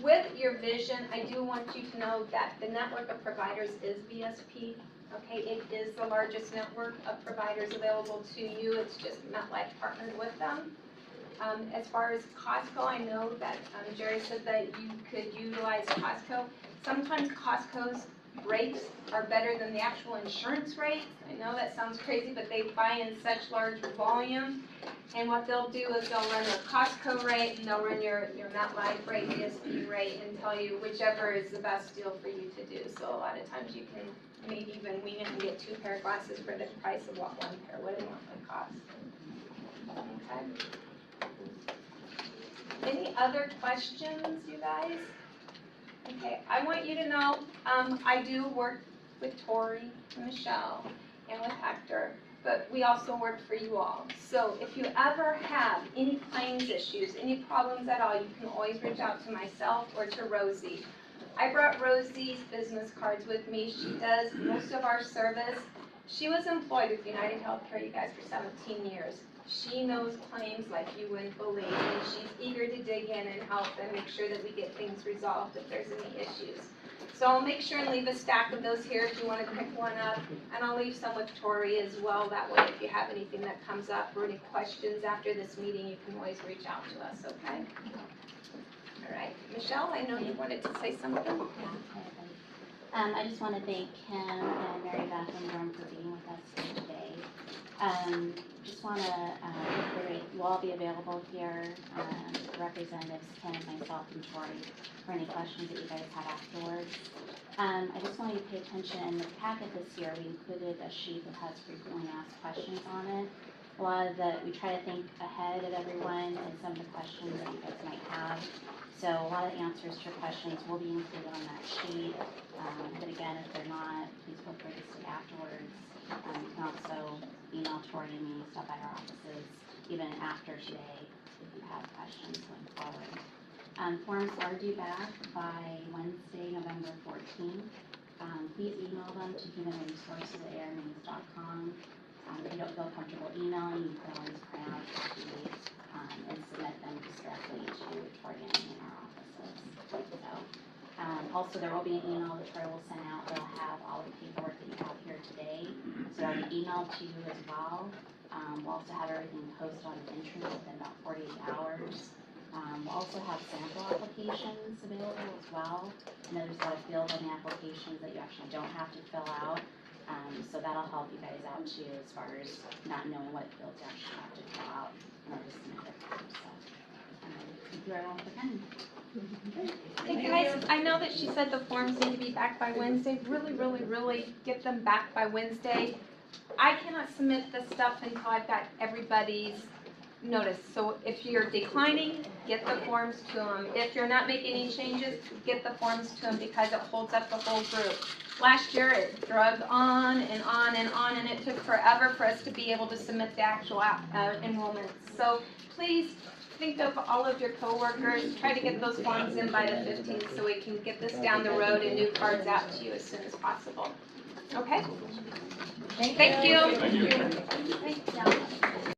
With your vision, I do want you to know that the network of providers is VSP. Okay, it is the largest network of providers available to you. It's just MetLife partnered with them. As far as Costco, I know that Jerry said that you could utilize Costco. Sometimes Costco's rates are better than the actual insurance rates. I know that sounds crazy, but they buy in such large volume. And what they'll do is they'll run their Costco rate and they'll run your MetLife rate, VSP rate, and tell you whichever is the best deal for you to do. So a lot of times you can maybe even wing it and get 2 pair of glasses for the price of what 1 pair would normally cost. Okay. Any other questions, you guys? Okay, I want you to know, I do work with Tori and Michelle and with Hector, but we also work for you all. So if you ever have any claims issues, any problems at all, you can always reach out to myself or to Rosie. I brought Rosie's business cards with me. She does most of our service. She was employed with United Healthcare, you guys, for 17 years. She knows claims like you wouldn't believe, and she's eager to dig in and help and make sure that we get things resolved if there's any issues. So I'll make sure and leave a stack of those here if you want to pick one up, and I'll leave some with Tori as well. That way, if you have anything that comes up or any questions after this meeting, you can always reach out to us, okay? All right, Michelle, I know you wanted to say something. I just want to thank Kim and Mary Beth and Norm for being with us today. Just want to reiterate, we'll all be available here, representatives, Kim, myself, and Tori, for any questions that you guys have afterwards. I just want you to pay attention. In the packet this year, we included a sheet that has frequently asked questions on it. A lot of we try to think ahead of everyone and some of the questions that you guys might have. So a lot of answers to your questions will be included on that sheet. But again, if they're not, please feel registered afterwards. You can also email Tori and me, stop by our offices, even after today, if you have questions going forward. Forms are due back by Wednesday, November 14th. Please email them to humanresources@airmains.com. If you don't feel comfortable emailing, you can always print out a copy and submit them just directly to Tori and me in our offices. So, also, there will be an email that Troy will send out. It'll have all the paperwork that you have here today. So it'll be emailed to you as well. We'll also have everything posted on the internet within about 48 hours. We'll also have sample applications available as well. I know there's a lot of fields on the applications that you actually don't have to fill out. So that'll help you guys out too as far as not knowing what fields you actually have to fill out in order to submit the form. So, thank you everyone for coming. Hey guys, I know that she said the forms need to be back by Wednesday. Really get them back by Wednesday. I cannot submit this stuff until I've got everybody's notice. So if you're declining, get the forms to them. If you're not making any changes, get the forms to them because it holds up the whole group. Last year, it drug on and on and on, and it took forever for us to be able to submit the actual enrollments. So please think of all of your coworkers, try to get those forms in by the 15th so we can get this down the road and new cards out to you as soon as possible. Okay? Thank you.